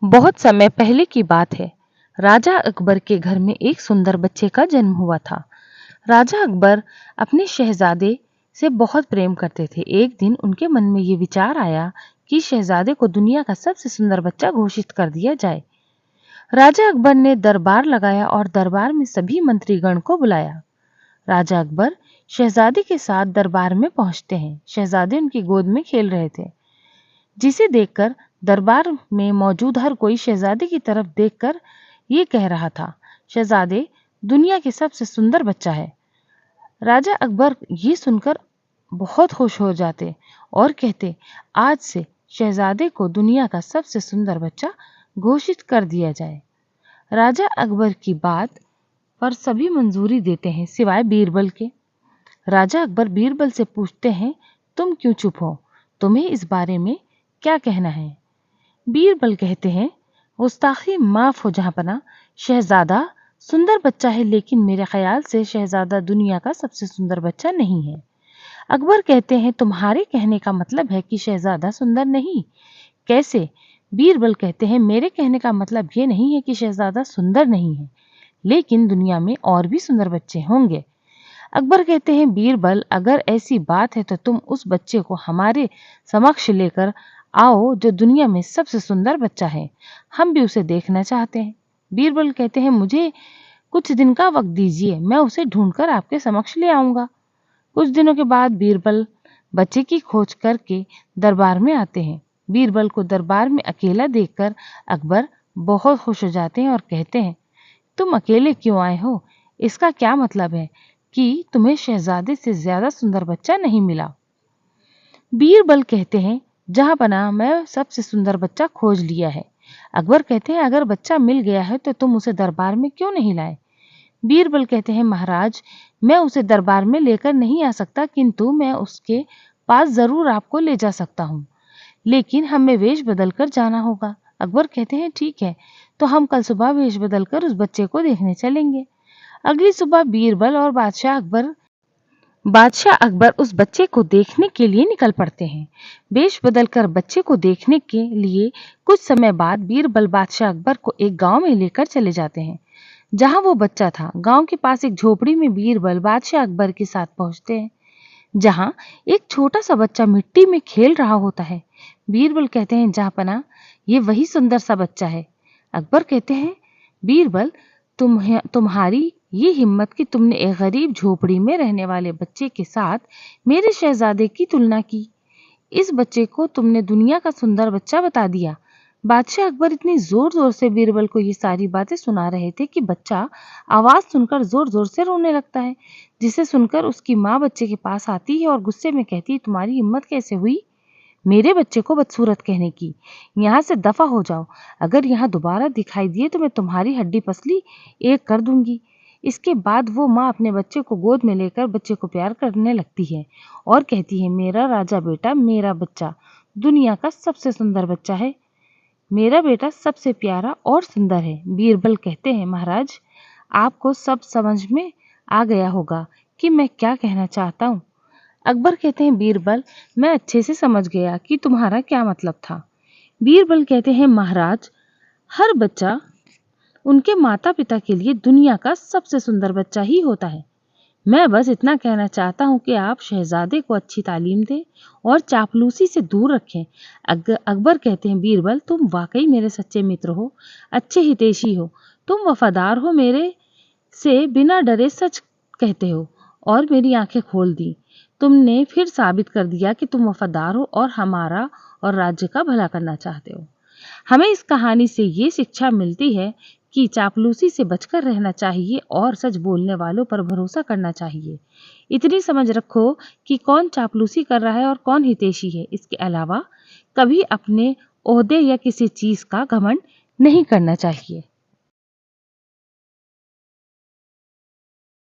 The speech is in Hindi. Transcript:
बहुत समय पहले की बात है। राजा अकबर के घर में एक सुंदर बच्चे का जन्म हुआ था। राजा अकबर अपने शहजादे से बहुत प्रेम करते थे। एक दिन उनके मन में ये विचार आया कि शहजादे को दुनिया का सबसे सुंदर बच्चा घोषित कर दिया जाए। राजा अकबर ने दरबार लगाया और दरबार में सभी मंत्रीगण को बुलाया। राजा अकबर शहजादे के साथ दरबार में पहुंचते हैं। शहजादे उनकी गोद में खेल रहे थे, जिसे देखकर दरबार में मौजूद हर कोई शहजादे की तरफ देखकर ये कह रहा था, शहजादे दुनिया के सबसे सुंदर बच्चा है। राजा अकबर ये सुनकर बहुत खुश हो जाते और कहते, आज से शहजादे को दुनिया का सबसे सुंदर बच्चा घोषित कर दिया जाए। राजा अकबर की बात पर सभी मंजूरी देते हैं सिवाय बीरबल के। राजा अकबर बीरबल से पूछते हैं, तुम क्यों चुप हो? तुम्हें इस बारे में क्या कहना है? बीरबल कहते हैं, गुस्ताखी माफ हो जहांपना, शहजादा सुंदर बच्चा है, लेकिन मेरे ख्याल से शहजादा दुनिया का सबसे सुंदर बच्चा नहीं है। अकबर कहते हैं, तुम्हारे कहने का मतलब है कि शहजादा सुंदर नहीं? कैसे? बीरबल कहते हैं, मेरे कहने का मतलब ये नहीं है कि शहजादा सुंदर नहीं है, लेकिन दुनिया में और भी सुंदर बच्चे होंगे। अकबर कहते हैं, बीरबल अगर ऐसी बात है तो तुम उस बच्चे को हमारे समक्ष लेकर आओ जो दुनिया में सबसे सुंदर बच्चा है। हम भी उसे देखना चाहते हैं। बीरबल कहते हैं, मुझे कुछ दिन का वक्त दीजिए, मैं उसे ढूंढकर आपके समक्ष ले आऊंगा। कुछ दिनों के बाद बीरबल बच्चे की खोज करके दरबार में आते हैं। बीरबल को दरबार में अकेला देखकर अकबर बहुत खुश हो जाते हैं और कहते हैं, तुम अकेले क्यों आए हो? इसका क्या मतलब है कि तुम्हें शहजादे से ज्यादा सुंदर बच्चा नहीं मिला? बीरबल कहते हैं, जहांपना मैं सबसे सुंदर बच्चा खोज लिया है। अकबर कहते हैं, अगर बच्चा मिल गया है तो तुम उसे दरबार में क्यों नहीं लाए? बीरबल कहते हैं, महाराज मैं उसे दरबार में लेकर नहीं आ सकता, किंतु मैं उसके पास जरूर आपको ले जा सकता हूँ, लेकिन हमें वेश बदल कर जाना होगा। अकबर कहते हैं, ठीक है, तो हम कल सुबह वेश बदल कर उस बच्चे को देखने चलेंगे। अगली सुबह बीरबल और बादशाह अकबर उस बच्चे को देखने के लिए निकल पड़ते हैं। वेश बदलकर बच्चे को देखने के लिए कुछ समय बाद बीरबल बादशाह अकबर को एक गांव में लेकर चले जाते हैं जहां वो बच्चा था। गांव के पास एक झोपड़ी में बीरबल बादशाह अकबर के साथ पहुंचते हैं, जहां एक छोटा सा बच्चा मिट्टी में खेल रहा होता है। बीरबल कहते हैं, जहांपना ये वही सुंदर सा बच्चा है। अकबर कहते हैं, बीरबल तुम्हारी ये हिम्मत कि तुमने एक गरीब झोपड़ी में रहने वाले बच्चे के साथ मेरे शहजादे की तुलना की। इस बच्चे को तुमने दुनिया का सुंदर बच्चा बता दिया। बादशाह अकबर इतनी जोर जोर से बीरबल को ये सारी बातें सुना रहे थे कि बच्चा आवाज सुनकर जोर जोर से रोने लगता है, जिसे सुनकर उसकी माँ बच्चे के पास आती है और गुस्से में कहती है, तुम्हारी हिम्मत कैसे हुई मेरे बच्चे को बदसूरत कहने की? यहाँ से दफा हो जाओ, अगर यहाँ दोबारा दिखाई दिए तो मैं तुम्हारी हड्डी पसली एक कर दूंगी। इसके बाद वो माँ अपने बच्चे को गोद में लेकर बच्चे को प्यार करने लगती है और कहती है, मेरा राजा बेटा, मेरा बच्चा दुनिया का सबसे सुंदर बच्चा है, मेरा बेटा सबसे प्यारा और सुंदर है। बीरबल कहते हैं, महाराज आपको सब समझ में आ गया होगा कि मैं क्या कहना चाहता हूँ। अकबर कहते हैं, बीरबल मैं अच्छे से समझ गया कि तुम्हारा क्या मतलब था। बीरबल कहते हैं, महाराज हर बच्चा उनके माता पिता के लिए दुनिया का सबसे सुंदर बच्चा ही होता है। मैं बस इतना कहना चाहता हूँ कि आप शहजादे को अच्छी तालीम दें और चापलूसी से दूर रखें। अकबर कहते हैं, बीरबल तुम वाकई मेरे सच्चे मित्र हो, अच्छे हितैषी हो, तुम वफादार हो, मेरे से बिना डरे सच कहते हो और मेरी आंखें खोल दी। तुमने फिर साबित कर दिया कि तुम वफादार हो और हमारा और राज्य का भला करना चाहते हो। हमें इस कहानी से ये शिक्षा मिलती है कि चापलूसी से बचकर रहना चाहिए और सच बोलने वालों पर भरोसा करना चाहिए। इतनी समझ रखो कि कौन चापलूसी कर रहा है और कौन हितैषी है। इसके अलावा कभी अपने ओहदे या किसी चीज का घमंड नहीं करना चाहिए।